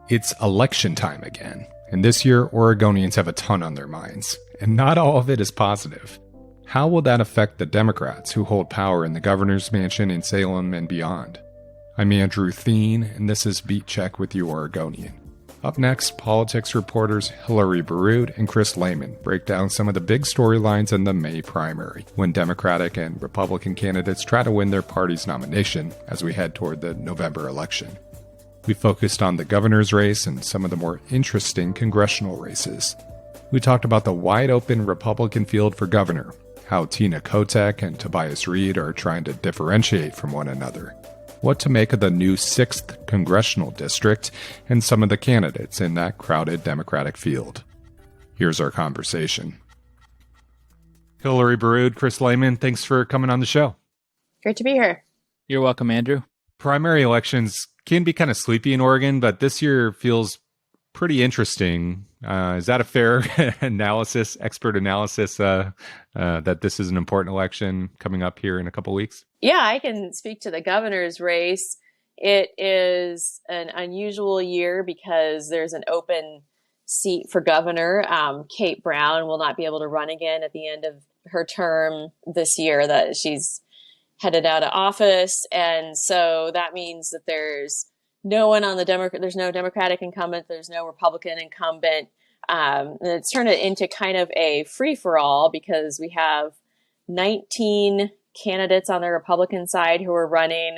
It's election time again, and this year Oregonians have a ton on their minds, and not all of it is positive. How will that affect the Democrats who hold power in the governor's mansion in Salem and beyond? I'm Andrew Thien, and this is Beat Check with you, Oregonian. Up next, politics reporters Hillary Borrud and Chris Lehman break down some of the big storylines in the May primary, when Democratic and Republican candidates try to win their party's nomination as we head toward the November election. We focused on the governor's race and some of the more interesting congressional races. We talked about the wide-open Republican field for governor, how Tina Kotek and Tobias are trying to differentiate from one another, what to make of the new 6th Congressional District, and some of the candidates in that crowded Democratic field. Here's our conversation. Hillary Borrud, Chris Lehman, thanks for coming on the show. Great to be here. You're welcome, Andrew. Primary elections can be kind of sleepy in Oregon, but this year feels pretty interesting. Is that a fair analysis, expert analysis, that this is an important election coming up here in a couple weeks? Yeah, I can speak to the governor's race. It is an unusual year because there's an open seat for governor. Kate Brown will not be able to run again at the end of her term this year, that she's headed out of office. And so that means that there's no one on the there's no Democratic incumbent, there's no Republican incumbent. And it's turned it into kind of a free-for-all because we have 19 candidates on the Republican side who are running.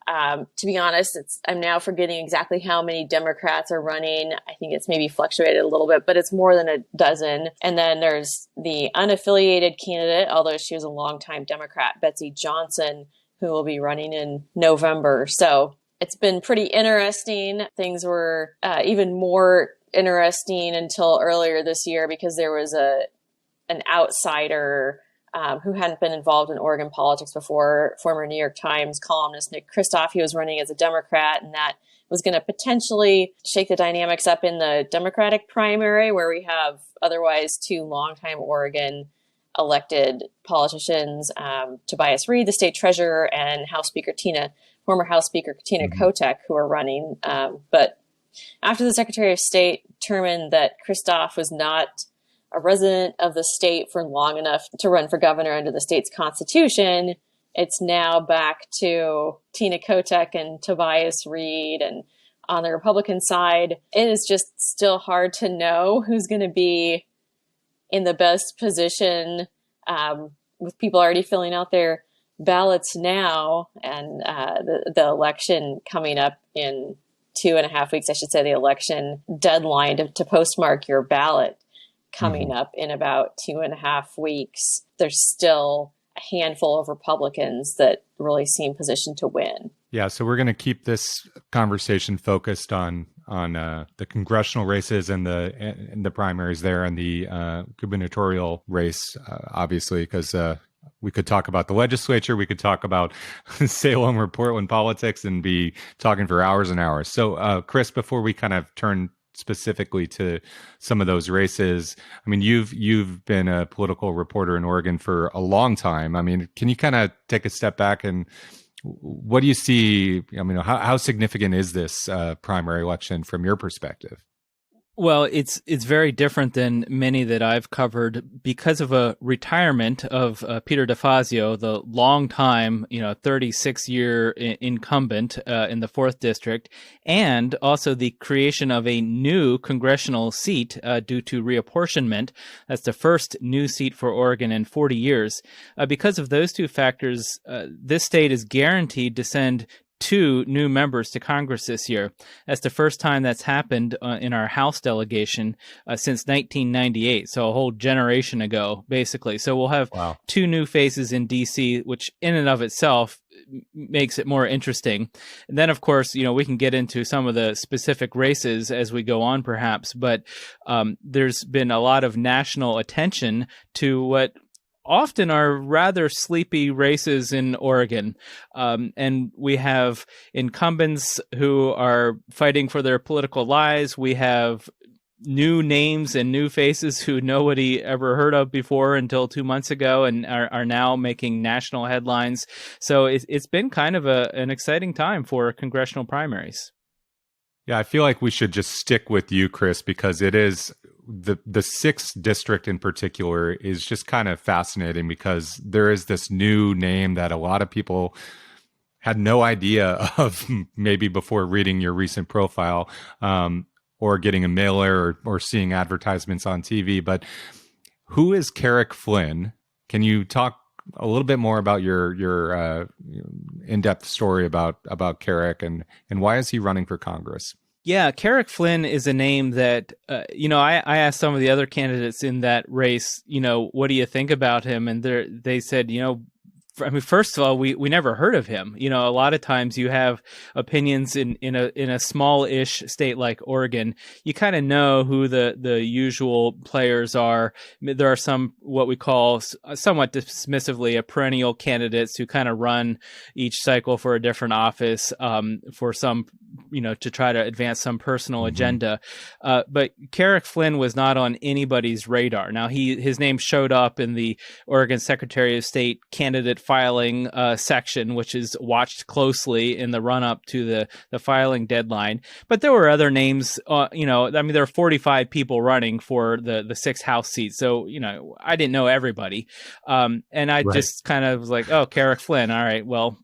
To be honest, I'm now forgetting exactly how many Democrats are running. I think it's maybe fluctuated a little bit, but it's more than a dozen. And then there's the unaffiliated candidate, although she was a longtime Democrat, Betsy Johnson, who will be running in November. So it's been pretty interesting. Things were even more interesting until earlier this year because there was an outsider who hadn't been involved in Oregon politics before, former New York Times columnist Nick Kristof. He was running as a Democrat, and that was going to potentially shake the dynamics up in the Democratic primary, where we have otherwise two longtime Oregon elected politicians, Tobias, the state treasurer, and former House Speaker Tina Kotek, who are running. But after the Secretary of State determined that Kristof was not a resident of the state for long enough to run for governor under the state's constitution, it's now back to Tina Kotek and Tobias Reed. And on the Republican side, it is just still hard to know who's going to be in the best position, with people already filling out their ballots now, and the election coming up in 2.5 weeks. I should say the election deadline to postmark your ballot coming up in about 2.5 weeks. There's still a handful of Republicans that really seem positioned to win. Yeah, so we're going to keep this conversation focused on the congressional races and the primaries there, and the gubernatorial race, obviously, because we could talk about the legislature, we could talk about Salem or Portland politics, and be talking for hours and hours. So, Chris, before we kind of turn specifically to some of those races, I mean, you've been a political reporter in Oregon for a long time. I mean, can you kind of take a step back, and what do you see? I mean, how significant is this primary election from your perspective? Well, it's very different than many that I've covered because of a retirement of Peter DeFazio, the longtime, 36-year incumbent in the 4th District, and also the creation of a new congressional seat due to reapportionment. That's the first new seat for Oregon in 40 years. Because of those two factors, this state is guaranteed to send 2 new members to Congress this year. That's the first time that's happened in our House delegation since 1998, so a whole generation ago, basically. So we'll have 2 new faces in D.C., which in and of itself makes it more interesting. And then, of course, we can get into some of the specific races as we go on, perhaps, but there's been a lot of national attention to what often are rather sleepy races in Oregon. And we have incumbents who are fighting for their political lives. We have new names and new faces who nobody ever heard of before until 2 months ago and are now making national headlines. So it's been kind of an exciting time for congressional primaries. Yeah, I feel like we should just stick with you, Chris, because it is the sixth district in particular is just kind of fascinating because there is this new name that a lot of people had no idea of maybe before reading your recent profile, or getting a mailer or seeing advertisements on TV. But who is Carrick Flynn? Can you talk a little bit more about your in-depth story about Carrick and why is he running for Congress? Yeah, Carrick Flynn is a name that, I asked some of the other candidates in that race, what do you think about him? And they said, first of all, we never heard of him. A lot of times you have opinions in a small-ish state like Oregon. You kind of know who the usual players are. There are some what we call somewhat dismissively a perennial candidates who kind of run each cycle for a different office, for some, to try to advance some personal agenda. But Carrick Flynn was not on anybody's radar. Now his name showed up in the Oregon Secretary of State candidate filing section, which is watched closely in the run-up to the filing deadline. But there were other names, there are 45 people running for the 6 House seats. So, I didn't know everybody. And I just kind of was like, oh, Carrick Flynn. All right, well,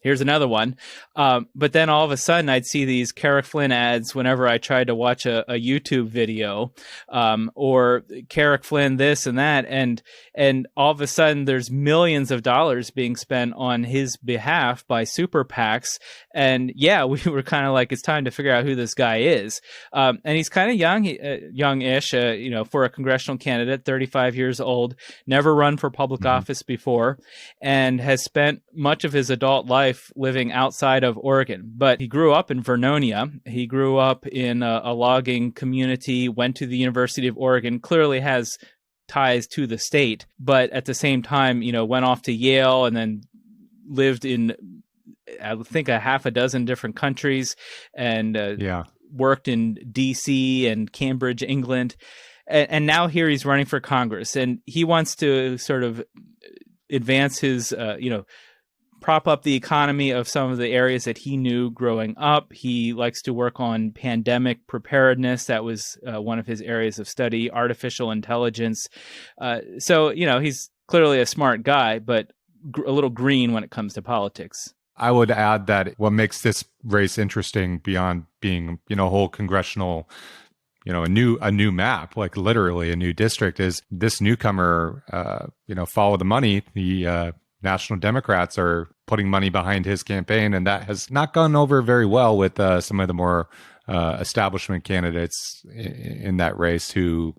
here's another one. But then all of a sudden I'd see these Carrick Flynn ads whenever I tried to watch a YouTube video, or Carrick Flynn this and that. And all of a sudden there's millions of dollars being spent on his behalf by super PACs. And yeah, we were kind of like, it's time to figure out who this guy is. And he's kind of youngish, for a congressional candidate, 35 years old, never run for public office before, and has spent much of his adult life living outside of Oregon. But he grew up in Vernonia. He grew up in a logging community, went to the University of Oregon, clearly has ties to the state, but at the same time, went off to Yale and then lived in, I think, a half a dozen different countries, and worked in DC and Cambridge, England. And now here he's running for Congress, and he wants to sort of advance his, prop up the economy of some of the areas that he knew growing up. He likes to work on pandemic preparedness. That was one of his areas of study, artificial intelligence. So, he's clearly a smart guy, but a little green when it comes to politics. I would add that what makes this race interesting beyond being, a whole congressional, a new map, like literally a new district, is this newcomer, follow the money. The National Democrats are putting money behind his campaign, and that has not gone over very well with some of the more establishment candidates in that race who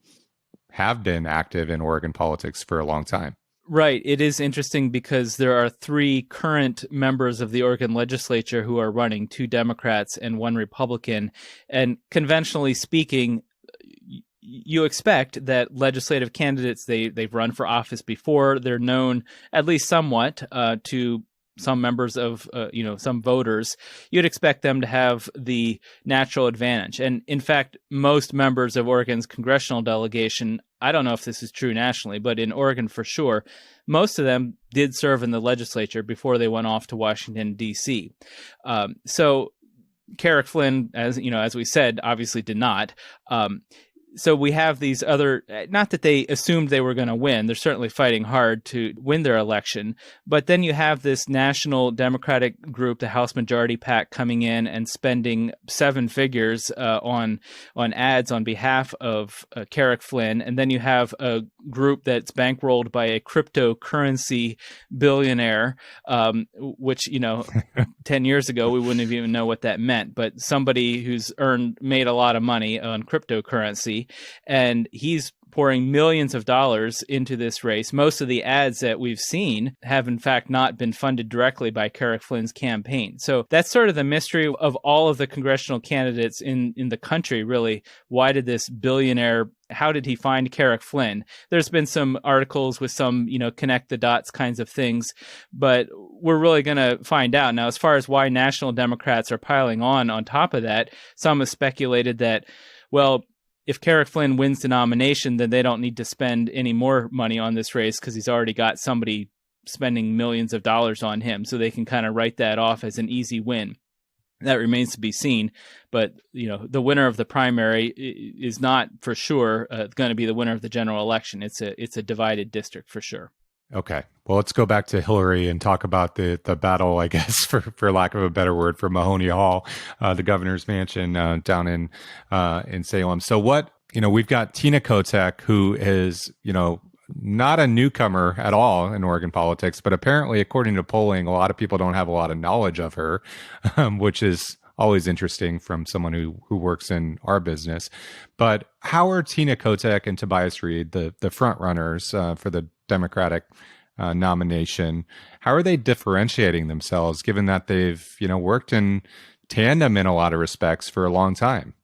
have been active in Oregon politics for a long time. Right. It is interesting because there are 3 current members of the Oregon legislature who are running, 2 Democrats and 1 Republican. And conventionally speaking, you expect that legislative candidates, they've run for office before. They're known at least somewhat to some members of, some voters. You'd expect them to have the natural advantage. And in fact, most members of Oregon's congressional delegation, I don't know if this is true nationally, but in Oregon for sure, most of them did serve in the legislature before they went off to Washington, D.C. So Carrick Flynn, as we said, obviously did not. So we have these other, not that they assumed they were going to win. They're certainly fighting hard to win their election. But then you have this national Democratic group, the House Majority PAC, coming in and spending 7 figures on ads on behalf of Carrick Flynn. And then you have a group that's bankrolled by a cryptocurrency billionaire, which, 10 years ago, we wouldn't have even know what that meant. But somebody who's made a lot of money on cryptocurrency. And he's pouring millions of dollars into this race. Most of the ads that we've seen have, in fact, not been funded directly by Carrick Flynn's campaign. So that's sort of the mystery of all of the congressional candidates in the country, really. Why did this billionaire, how did he find Carrick Flynn? There's been some articles with some, connect the dots kinds of things, but we're really going to find out. Now, as far as why national Democrats are piling on top of that, some have speculated that, well, if Carrick Flynn wins the nomination, then they don't need to spend any more money on this race because he's already got somebody spending millions of dollars on him. So they can kind of write that off as an easy win. that remains to be seen. But, the winner of the primary is not for sure going to be the winner of the general election. It's a divided district for sure. Okay. Well, let's go back to Hillary and talk about the battle, I guess, for lack of a better word, for Mahoney Hall, the governor's mansion down in Salem. So we've got Tina Kotek, who is, not a newcomer at all in Oregon politics, but apparently, according to polling, a lot of people don't have a lot of knowledge of her, which is always interesting from someone who works in our business. But how are Tina Kotek and Tobias Reed, the front runners for the Democratic nomination, how are they differentiating themselves, given that they've, worked in tandem in a lot of respects for a long time?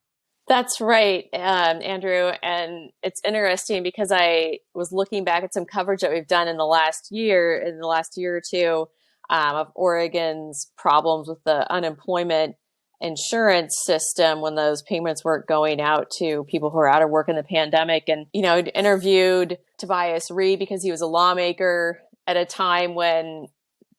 That's right, Andrew. And it's interesting because I was looking back at some coverage that we've done in the last year or two, of Oregon's problems with the unemployment insurance system when those payments weren't going out to people who are out of work in the pandemic. And, I'd interviewed Tobias Reed because he was a lawmaker at a time when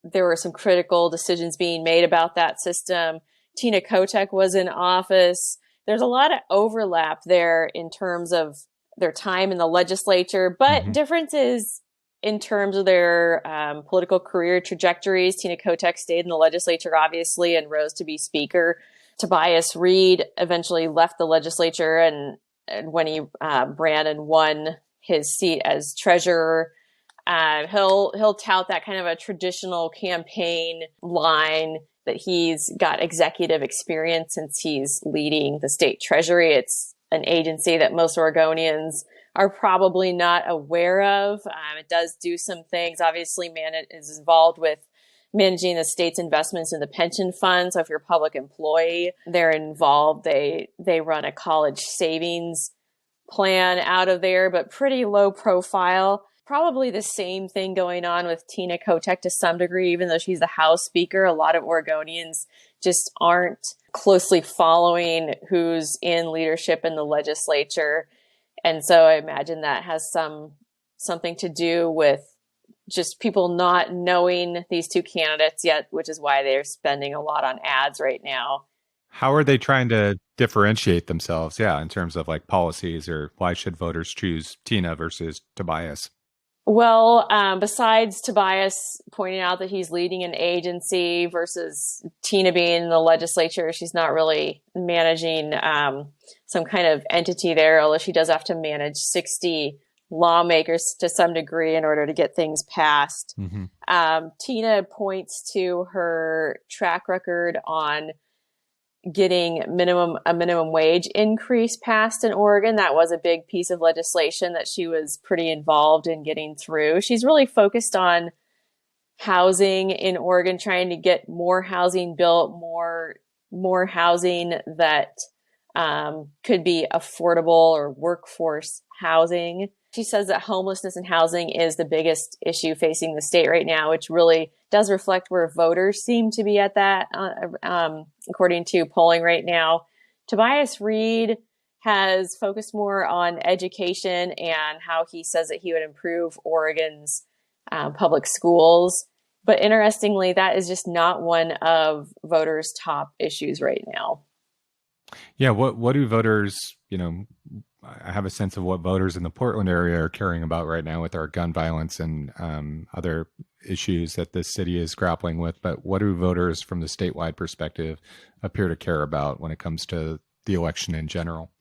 there were some critical decisions being made about that system. Tina Kotek was in office. There's a lot of overlap there in terms of their time in the legislature, but differences in terms of their political career trajectories. Tina Kotek stayed in the legislature, obviously, and rose to be speaker. Tobias Reed eventually left the legislature, and when he ran and won his seat as treasurer, he'll tout that kind of a traditional campaign line that he's got executive experience since he's leading the state treasury. It's an agency that most Oregonians are probably not aware of. It does do some things. Obviously, it is involved with managing the state's investments in the pension fund. So if you're a public employee, they're involved. They run a college savings plan out of there, but pretty low profile. Probably the same thing going on with Tina Kotek to some degree, even though she's the House Speaker. A lot of Oregonians just aren't closely following who's in leadership in the legislature. And so I imagine that has something to do with just people not knowing these two candidates yet, which is why they're spending a lot on ads right now. How are they trying to differentiate themselves? Yeah, in terms of like policies, or why should voters choose Tina versus Tobias? Well, besides Tobias pointing out that he's leading an agency versus Tina being in the legislature, she's not really managing some kind of entity there, although she does have to manage 60 lawmakers to some degree in order to get things passed. Tina points to her track record on getting a minimum wage increase passed in Oregon. That was a big piece of legislation that she was pretty involved in getting through. She's really focused on housing in Oregon, trying to get more housing built, more housing that could be affordable or workforce housing. She says that homelessness and housing is the biggest issue facing the state right now, which really does reflect where voters seem to be at that, according to polling right now. Tobias Reed has focused more on education and how he says that he would improve Oregon's public schools. But interestingly, that is just not one of voters' top issues right now. Yeah, what do voters, I have a sense of what voters in the Portland area are caring about right now with our gun violence and other issues that this city is grappling with. But what do voters from the statewide perspective appear to care about when it comes to the election in general?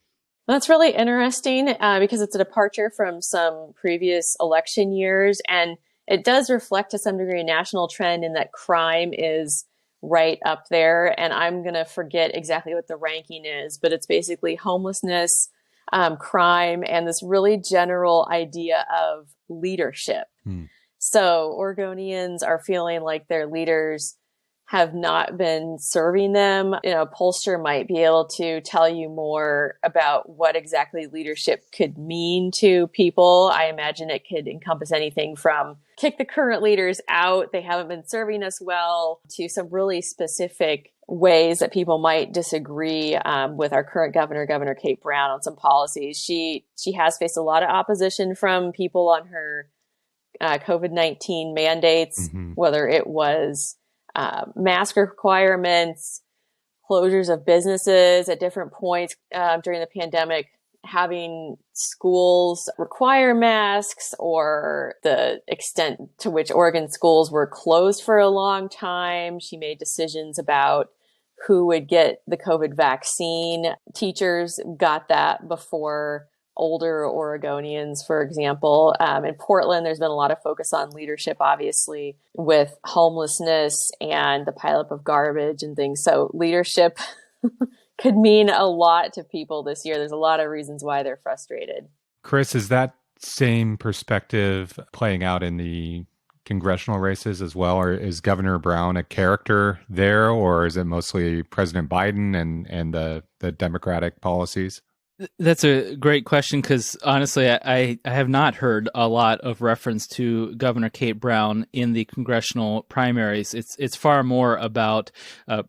That's really interesting because it's a departure from some previous election years. And it does reflect to some degree a national trend in that crime is right up there. And I'm going to forget exactly what the ranking is, but it's basically homelessness, crime, and this really general idea of leadership. So Oregonians are feeling like their leaders have not been serving them. A pollster might be able to tell you more about what exactly leadership could mean to people. I imagine it could encompass anything from kick the current leaders out, they haven't been serving us well, to some really specific ways that people might disagree with our current Governor Kate Brown, on some policies. She has faced a lot of opposition from people on her COVID-19 mandates, whether it was mask requirements, closures of businesses at different points during the pandemic, having schools require masks, or the extent to which Oregon schools were closed for a long time. She made decisions about who would get the COVID vaccine. Teachers got that before older Oregonians, for example. In Portland, there's been a lot of focus on leadership, obviously, with homelessness and the pileup of garbage and things. So leadership could mean a lot to people this year. There's a lot of reasons why they're frustrated. Chris, is that same perspective playing out in the congressional races as well? Or is Governor Brown a character there, or is it mostly President Biden and the Democratic policies? That's a great question, because honestly, I have not heard a lot of reference to Governor Kate Brown in the congressional primaries. It's far more about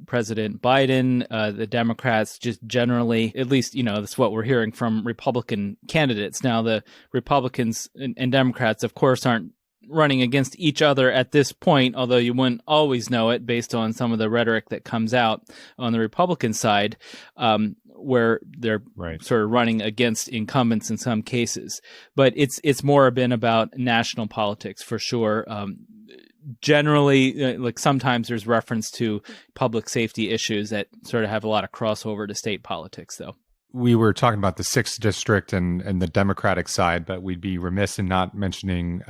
President Biden, the Democrats, just generally. At least, that's what we're hearing from Republican candidates. Now, the Republicans and Democrats, of course, aren't running against each other at this point, although you wouldn't always know it based on some of the rhetoric that comes out on the Republican side, where they're sort of running against incumbents in some cases. But it's more been about national politics for sure. Generally, like sometimes there's reference to public safety issues that sort of have a lot of crossover to state politics, though. We were talking about the 6th district and the Democratic side, but we'd be remiss in not mentioning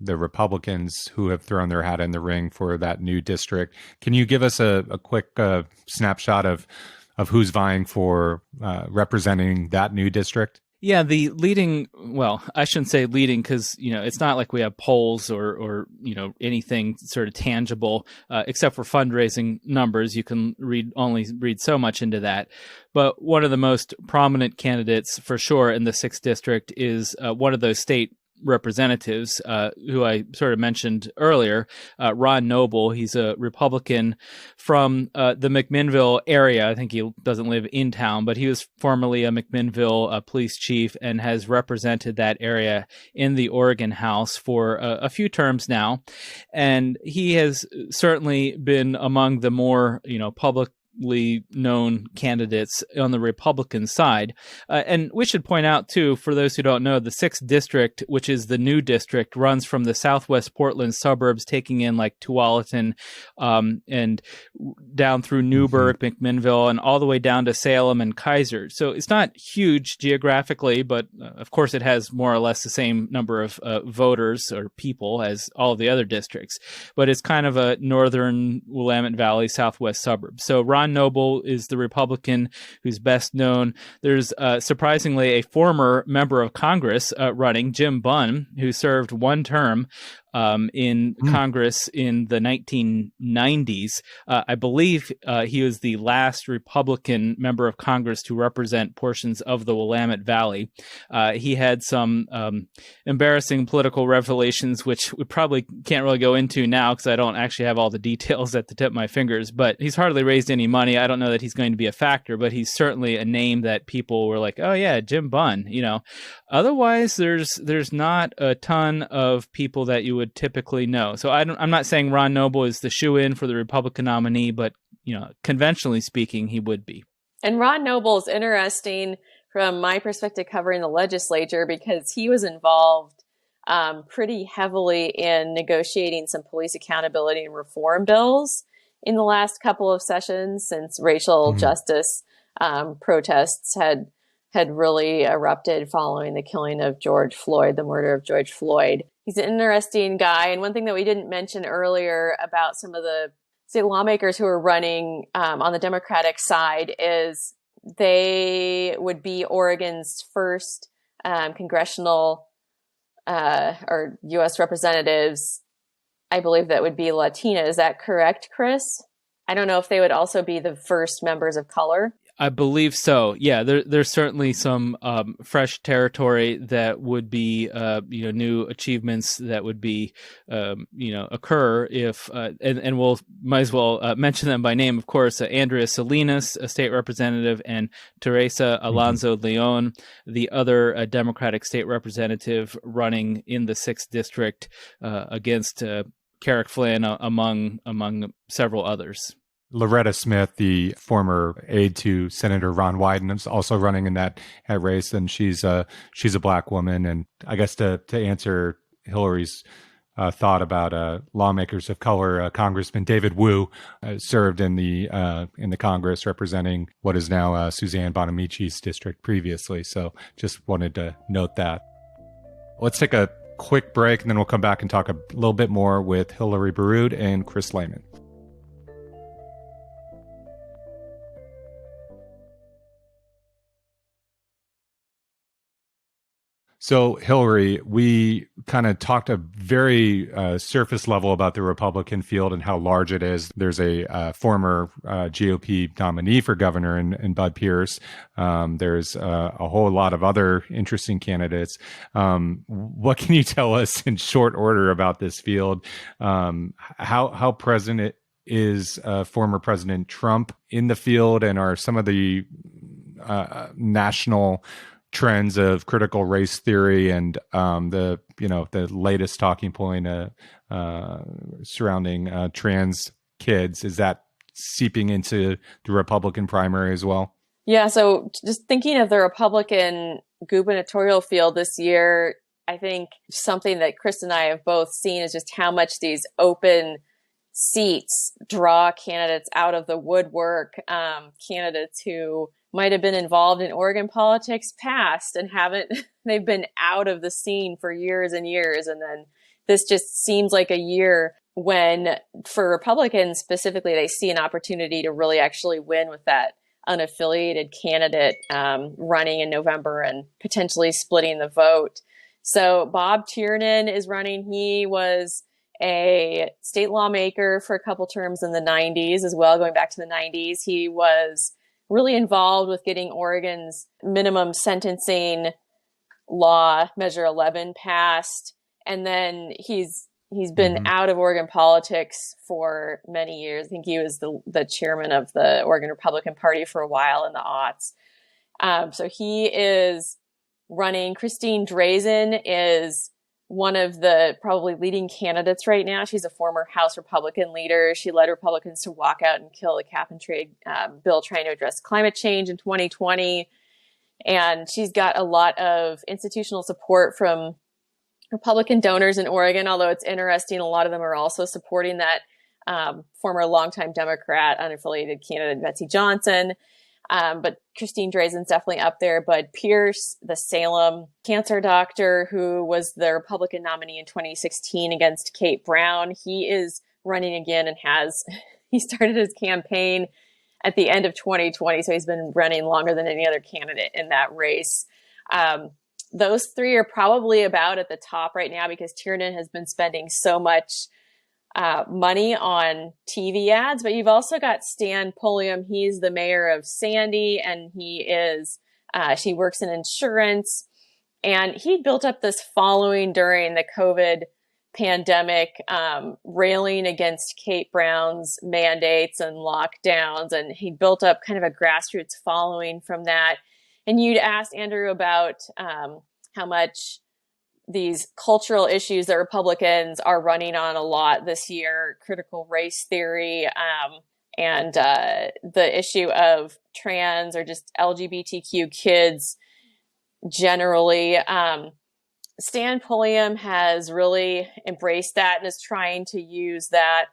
the Republicans who have thrown their hat in the ring for that new district. Can you give us a quick snapshot of who's vying for representing that new district? Yeah, I shouldn't say leading, because, it's not like we have polls or anything sort of tangible, except for fundraising numbers. You can only read so much into that. But one of the most prominent candidates for sure in the 6th district is one of those state representatives who I sort of mentioned earlier, Ron Noble. He's a Republican from the McMinnville area. I think he doesn't live in town, but he was formerly a McMinnville police chief and has represented that area in the Oregon House for a few terms now. And he has certainly been among the more, publicly known candidates on the Republican side. And we should point out, too, for those who don't know, the 6th district, which is the new district, runs from the southwest Portland suburbs, taking in like Tualatin and down through Newburgh, McMinnville, and all the way down to Salem and Kaiser. So it's not huge geographically, but of course it has more or less the same number of voters or people as all of the other districts. But it's kind of a northern Willamette Valley, southwest suburb. So Ron Noble is the Republican who's best known. There's surprisingly a former member of Congress running, Jim Bunn, who served one term in Congress in the 1990s. I believe he was the last Republican member of Congress to represent portions of the Willamette Valley. He had some embarrassing political revelations, which we probably can't really go into now because I don't actually have all the details at the tip of my fingers, but he's hardly raised any money. I don't know that he's going to be a factor, but he's certainly a name that people were like, oh yeah, Jim Bunn, Otherwise, there's not a ton of people that you would typically know. So I'm not saying Ron Noble is the shoe-in for the Republican nominee, but conventionally speaking, he would be. And Ron Noble is interesting from my perspective covering the legislature because he was involved pretty heavily in negotiating some police accountability and reform bills in the last couple of sessions since racial justice protests had really erupted following the killing of George Floyd, the murder of George Floyd. He's an interesting guy. And one thing that we didn't mention earlier about some of the state lawmakers who are running on the Democratic side is they would be Oregon's first congressional or U.S. representatives. I believe that would be Latina. Is that correct, Chris? I don't know if they would also be the first members of color. I believe so. Yeah, there's certainly some fresh territory that would be, new achievements that would be, occur if, and we'll might as well mention them by name, of course. Andrea Salinas, a state representative, and Teresa Alonso Leon, the other Democratic state representative running in the 6th district against Carrick Flynn, among several others. Loretta Smith, the former aide to Senator Ron Wyden, is also running in that race, and she's a black woman. And I guess to answer Hillary's thought about lawmakers of color, Congressman David Wu served in the Congress representing what is now Suzanne Bonamici's district previously. So just wanted to note that. Let's take a quick break, and then we'll come back and talk a little bit more with Hillary Borrud and Chris Lehman. So, Hillary, we kind of talked a very surface level about the Republican field and how large it is. There's a former GOP nominee for governor in Bud Pierce. There's a whole lot of other interesting candidates. What can you tell us in short order about this field? How present is former President Trump in the field, and are some of the national trends of critical race theory and the latest talking point surrounding trans kids, is that seeping into the Republican primary as well? Yeah, so just thinking of the Republican gubernatorial field this year, I think something that Chris and I have both seen is just how much these open seats draw candidates out of the woodwork, candidates who might have been involved in Oregon politics past and they've been out of the scene for years and years. And then this just seems like a year when, for Republicans specifically, they see an opportunity to really actually win with that unaffiliated candidate running in November and potentially splitting the vote. So Bob Tiernan is running. He was a state lawmaker for a couple terms in the 90s as well, going back to the 90s. He was really involved with getting Oregon's minimum sentencing law, Measure 11, passed. And then he's been out of Oregon politics for many years. I think he was the chairman of the Oregon Republican Party for a while in the aughts. So he is running. Christine Drazen is one of the probably leading candidates right now. She's a former House Republican leader. She led Republicans to walk out and kill the cap and trade bill trying to address climate change in 2020. And she's got a lot of institutional support from Republican donors in Oregon, although it's interesting, a lot of them are also supporting that former longtime Democrat unaffiliated candidate Betsy Johnson. But Christine Drazen's definitely up there. Bud Pierce, the Salem cancer doctor who was the Republican nominee in 2016 against Kate Brown, he is running again and he started his campaign at the end of 2020. So he's been running longer than any other candidate in that race. Those three are probably about at the top right now because Tiernan has been spending so much money on TV ads, but you've also got Stan Pulliam. He's the mayor of Sandy, and she works in insurance, and he built up this following during the COVID pandemic, railing against Kate Brown's mandates and lockdowns, and he built up kind of a grassroots following from that. And you'd asked Andrew about how much these cultural issues that Republicans are running on a lot this year, critical race theory, and the issue of trans or just LGBTQ kids generally. Stan Pulliam has really embraced that and is trying to use that,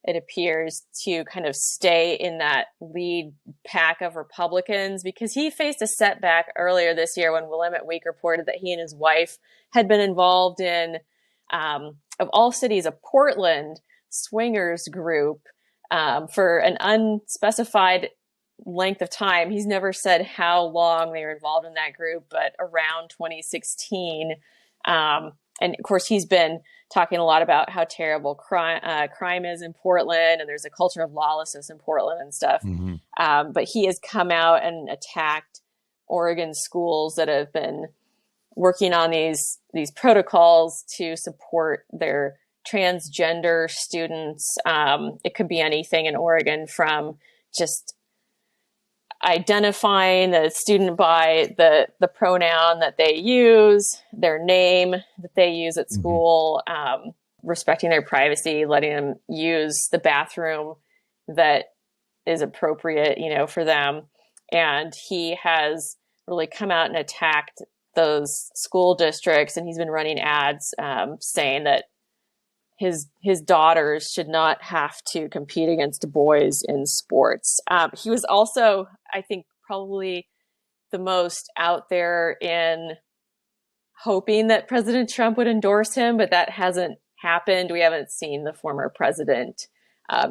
it appears, to kind of stay in that lead pack of Republicans, because he faced a setback earlier this year when Willamette Week reported that he and his wife had been involved in, of all cities, a Portland swingers group for an unspecified length of time. He's never said how long they were involved in that group, but around 2016. And of course, he's been talking a lot about how terrible crime is in Portland, and there's a culture of lawlessness in Portland and stuff. Mm-hmm. But he has come out and attacked Oregon schools that have been working on these protocols to support their transgender students. It could be anything in Oregon, from just identifying the student by the pronoun that they use, their name that they use at school, respecting their privacy, letting them use the bathroom that is appropriate, for them. And he has really come out and attacked those school districts, and he's been running ads saying that his daughters should not have to compete against boys in sports. He was also, I think, probably the most out there in hoping that President Trump would endorse him, but that hasn't happened. We haven't seen the former president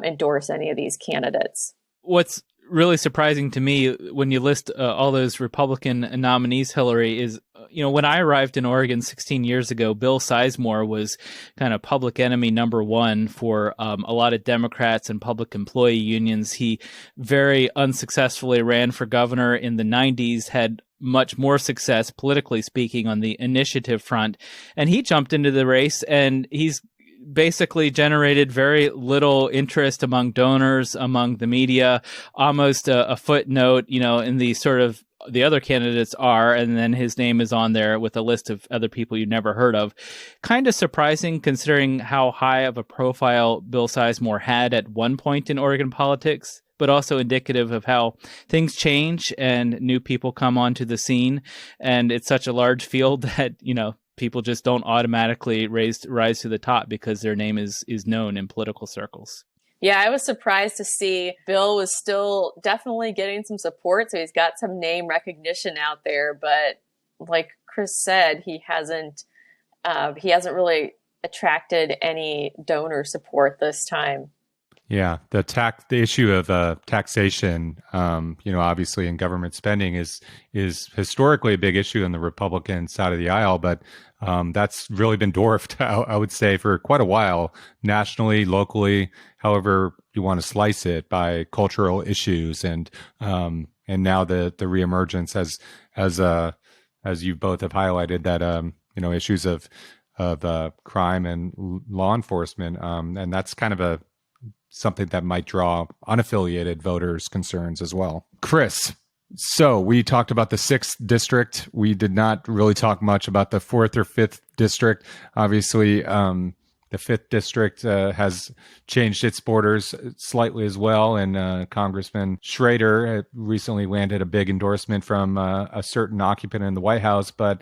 endorse any of these candidates. What's really surprising to me when you list all those Republican nominees, Hillary, is, when I arrived in Oregon 16 years ago, Bill Sizemore was kind of public enemy number one for a lot of Democrats and public employee unions. He very unsuccessfully ran for governor in the 90s, had much more success, politically speaking, on the initiative front. And he jumped into the race, and he's basically generated very little interest among donors, among the media, almost a footnote, in the sort of the other candidates are, and then his name is on there with a list of other people you've never heard of. Kind of surprising considering how high of a profile Bill Sizemore had at one point in Oregon politics, but also indicative of how things change and new people come onto the scene. And it's such a large field that, people just don't automatically rise to the top because their name is known in political circles. Yeah, I was surprised to see Bill was still definitely getting some support. So he's got some name recognition out there. But like Chris said, he hasn't really attracted any donor support this time. Yeah, the issue of taxation, obviously in government spending is historically a big issue on the Republican side of the aisle, but that's really been dwarfed, I would say, for quite a while, nationally, locally, however you want to slice it, by cultural issues, and now the reemergence as you both have highlighted, that issues of crime and law enforcement, and that's kind of something that might draw unaffiliated voters' concerns as well. Chris, so we talked about the 6th district. We did not really talk much about the 4th or 5th district. Obviously, the 5th district has changed its borders slightly as well. And Congressman Schrader recently landed a big endorsement from a certain occupant in the White House. But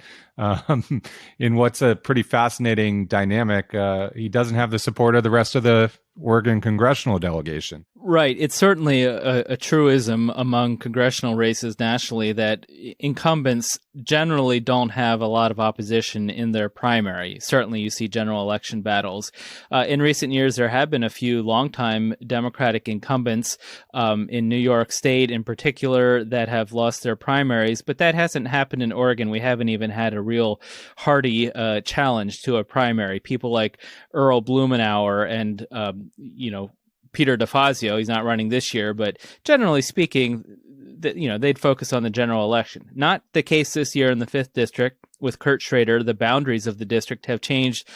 in what's a pretty fascinating dynamic, he doesn't have the support of the rest of the Oregon congressional delegation. Right. It's certainly a truism among congressional races nationally that incumbents generally don't have a lot of opposition in their primary. Certainly you see general election battles. In recent years, there have been a few longtime Democratic incumbents in New York State in particular that have lost their primaries, but that hasn't happened in Oregon. We haven't even had a real hearty challenge to a primary. People like Earl Blumenauer and Peter DeFazio. He's not running this year, but generally speaking, they'd focus on the general election. Not the case this year in the 5th district with Kurt Schrader. The boundaries of the district have changed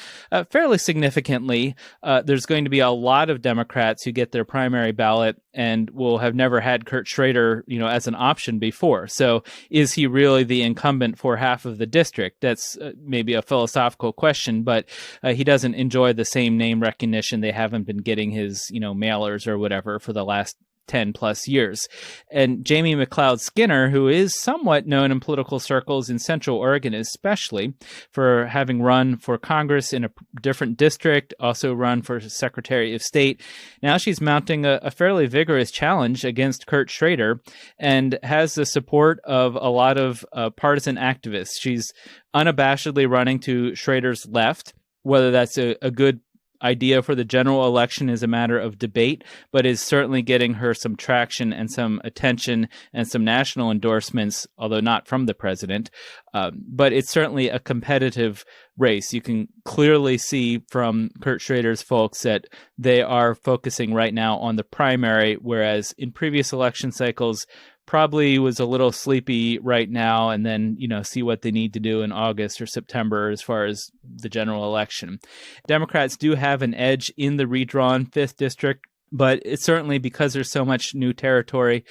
fairly significantly. There's going to be a lot of Democrats who get their primary ballot and will have never had Kurt Schrader, as an option before. So is he really the incumbent for half of the district? That's maybe a philosophical question, but he doesn't enjoy the same name recognition. They haven't been getting his, mailers or whatever for the last 10 plus years. And Jamie McLeod Skinner, who is somewhat known in political circles in Central Oregon, especially for having run for Congress in a different district, also run for Secretary of State. Now she's mounting a fairly vigorous challenge against Kurt Schrader and has the support of a lot of partisan activists. She's unabashedly running to Schrader's left. Whether that's a good idea for the general election is a matter of debate, but is certainly getting her some traction and some attention and some national endorsements, although not from the president. But it's certainly a competitive race. You can clearly see from Kurt Schrader's folks that they are focusing right now on the primary, whereas in previous election cycles, probably was a little sleepy right now, and then, see what they need to do in August or September as far as the general election. Democrats do have an edge in the redrawn 5th district, but it's certainly because there's so much new territory.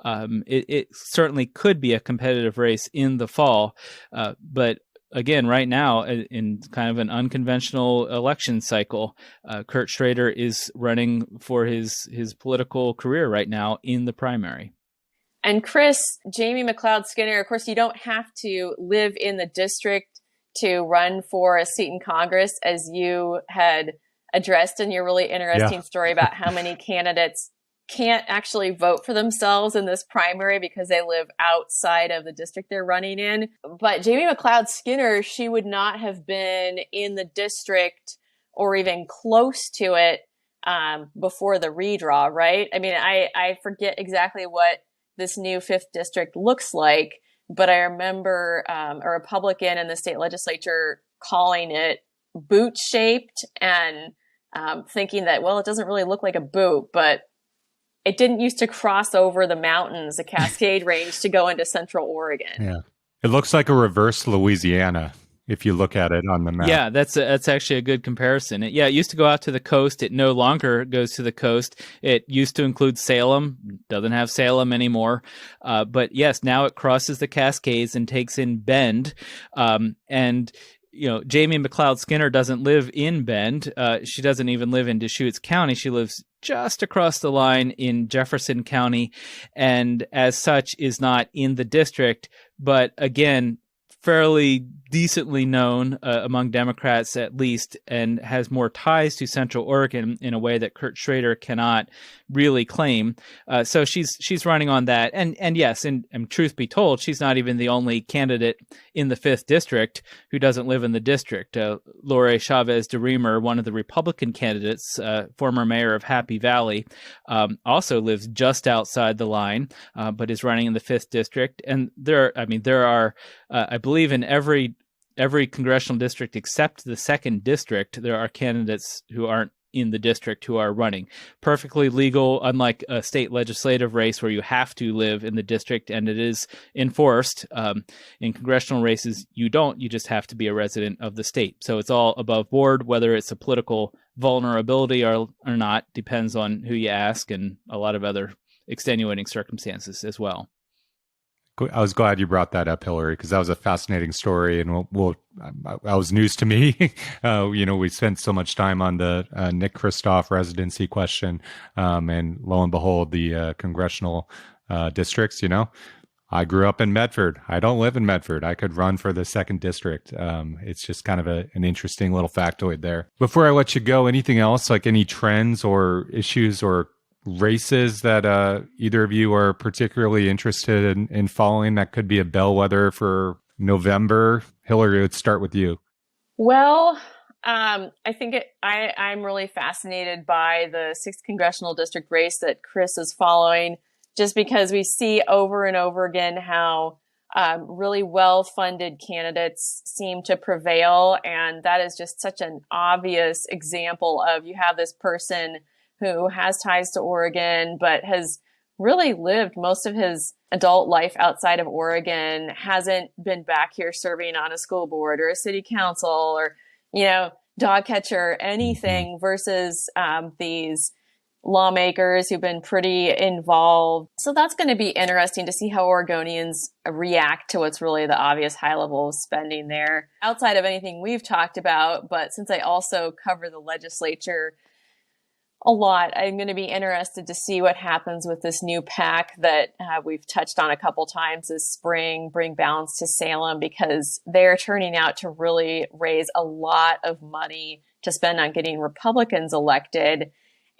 It certainly could be a competitive race in the fall, but again, right now, in kind of an unconventional election cycle, Kurt Schrader is running for his political career right now in the primary. And Chris, Jamie McLeod Skinner, of course, you don't have to live in the district to run for a seat in Congress, as you had addressed in your really interesting story about how many candidates can't actually vote for themselves in this primary because they live outside of the district they're running in. But Jamie McLeod Skinner, she would not have been in the district or even close to it before the redraw, right? I mean, I forget exactly what this new 5th district looks like, but I remember a Republican in the state legislature calling it boot shaped and thinking that, well, it doesn't really look like a boot, but it didn't used to cross over the mountains, the Cascade Range, to go into Central Oregon. Yeah. It looks like a reverse Louisiana if you look at it on the map. Yeah, that's actually a good comparison. It used to go out to the coast. It no longer goes to the coast. It used to include Salem. Doesn't have Salem anymore. But yes, now it crosses the Cascades and takes in Bend. And Jamie McLeod Skinner doesn't live in Bend. She doesn't even live in Deschutes County. She lives just across the line in Jefferson County, and as such is not in the district, but again, fairly decently known among Democrats at least, and has more ties to Central Oregon in a way that Kurt Schrader cannot really claim. So she's running on that. And yes, and truth be told, she's not even the only candidate in the 5th district who doesn't live in the district. Lore Chavez de Reamer, one of the Republican candidates, former mayor of Happy Valley, also lives just outside the line, but is running in the 5th district. And there are, I believe in every congressional district except the 2nd district, there are candidates who aren't in the district who are running. Perfectly legal, unlike a state legislative race where you have to live in the district and it is enforced. In congressional races, you don't. You just have to be a resident of the state. So it's all above board, whether it's a political vulnerability or not, depends on who you ask, and a lot of other extenuating circumstances as well. I was glad you brought that up, Hillary, because that was a fascinating story, and that was news to me. We spent so much time on the Nick Kristof residency question, and lo and behold, the congressional districts. I grew up in Medford. I don't live in Medford. I could run for the 2nd district. It's just kind of an interesting little factoid there. Before I let you go, anything else, like any trends or issues or races that either of you are particularly interested in following that could be a bellwether for November? Hillary, let's start with you. Well, I think I'm really fascinated by the 6th congressional district race that Chris is following, just because we see over and over again how really well-funded candidates seem to prevail. And that is just such an obvious example of, you have this person who has ties to Oregon, but has really lived most of his adult life outside of Oregon, hasn't been back here serving on a school board or a city council or, dog catcher, anything, versus these lawmakers who've been pretty involved. So that's going to be interesting to see how Oregonians react to what's really the obvious high level of spending there, outside of anything we've talked about. But since I also cover the legislature a lot, I'm going to be interested to see what happens with this new PAC that we've touched on a couple times this spring, Bring Balance to Salem, because they're turning out to really raise a lot of money to spend on getting Republicans elected.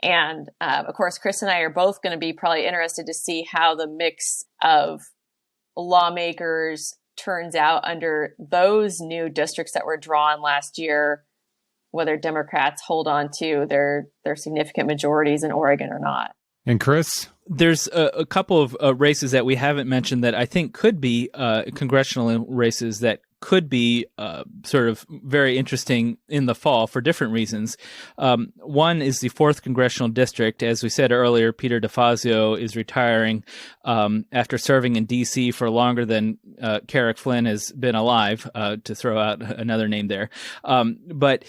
And of course, Chris and I are both going to be probably interested to see how the mix of lawmakers turns out under those new districts that were drawn last year, whether Democrats hold on to their significant majorities in Oregon or not. And Chris? There's a couple of races that we haven't mentioned that I think could be congressional races that could be sort of very interesting in the fall for different reasons. One is the 4th Congressional District. As we said earlier, Peter DeFazio is retiring after serving in D.C. for longer than Carrick Flynn has been alive, to throw out another name there. But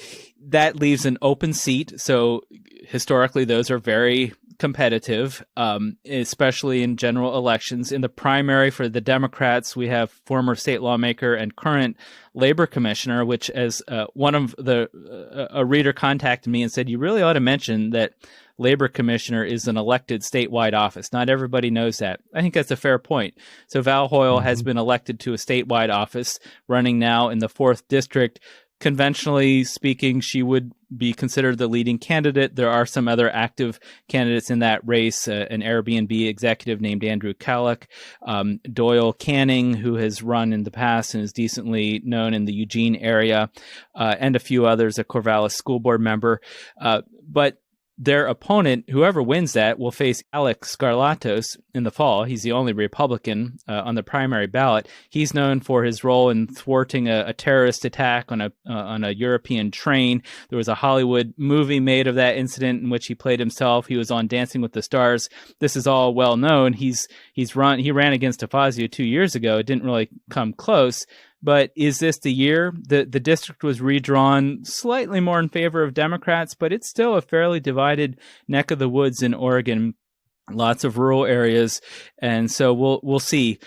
that leaves an open seat. So historically, those are very competitive, especially in general elections. In the primary for the Democrats, we have former state lawmaker and current labor commissioner, which as one of a reader contacted me and said, you really ought to mention that labor commissioner is an elected statewide office. Not everybody knows that. I think that's a fair point. So Val Hoyle has been elected to a statewide office, running now in the 4th district. Conventionally speaking, she would be considered the leading candidate. There are some other active candidates in that race, an Airbnb executive named Andrew Kalloch, Doyle Canning, who has run in the past and is decently known in the Eugene area, and a few others, a Corvallis school board member. But their opponent, whoever wins that, will face Alex Skarlatos in the fall. He's the only Republican on the primary ballot. He's known for his role in thwarting a terrorist attack on a European train. There was a Hollywood movie made of that incident in which he played himself. He was on Dancing with the Stars. This is all well known. He ran against DeFazio 2 years ago. It didn't really come close. But is this the year? The district was redrawn slightly more in favor of Democrats, but it's still a fairly divided neck of the woods in Oregon. Lots of rural areas, and so we'll see.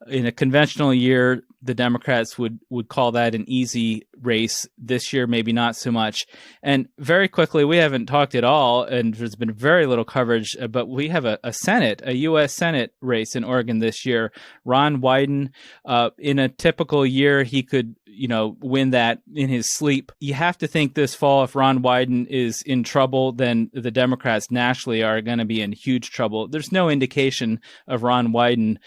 In a conventional year, the Democrats would call that an easy race. This year, maybe not so much. And very quickly, we haven't talked at all, and there's been very little coverage, but we have a U.S. Senate race in Oregon this year. Ron Wyden, in a typical year, he could win that in his sleep. You have to think this fall, if Ron Wyden is in trouble, then the Democrats nationally are going to be in huge trouble. There's no indication of Ron Wyden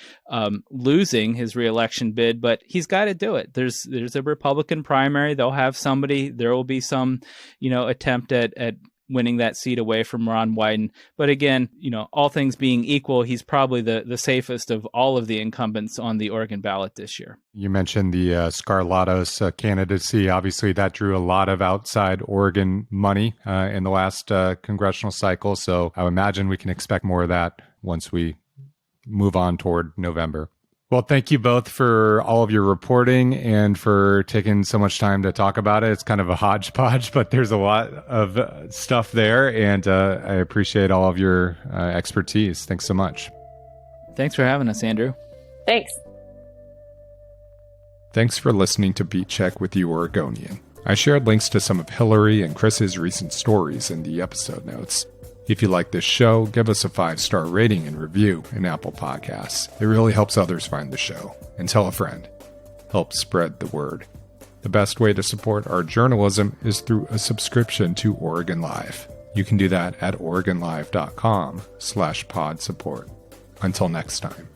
losing his reelection bid, but he's got to do it. There's a Republican primary. They'll have somebody. There will be some, attempt at winning that seat away from Ron Wyden. But again, all things being equal, he's probably the safest of all of the incumbents on the Oregon ballot this year. You mentioned the Skarlatos candidacy. Obviously, that drew a lot of outside Oregon money in the last congressional cycle. So I imagine we can expect more of that once we move on toward November. Well, thank you both for all of your reporting and for taking so much time to talk about it. It's kind of a hodgepodge, but there's a lot of stuff there, and I appreciate all of your expertise. Thanks so much. Thanks for having us, Andrew. Thanks. Thanks for listening to Beat Check with the Oregonian. I shared links to some of Hillary and Chris's recent stories in the episode notes. If you like this show, give us a 5-star rating and review in Apple Podcasts. It really helps others find the show. And tell a friend. Help spread the word. The best way to support our journalism is through a subscription to Oregon Live. You can do that at OregonLive.com/pod support. Until next time.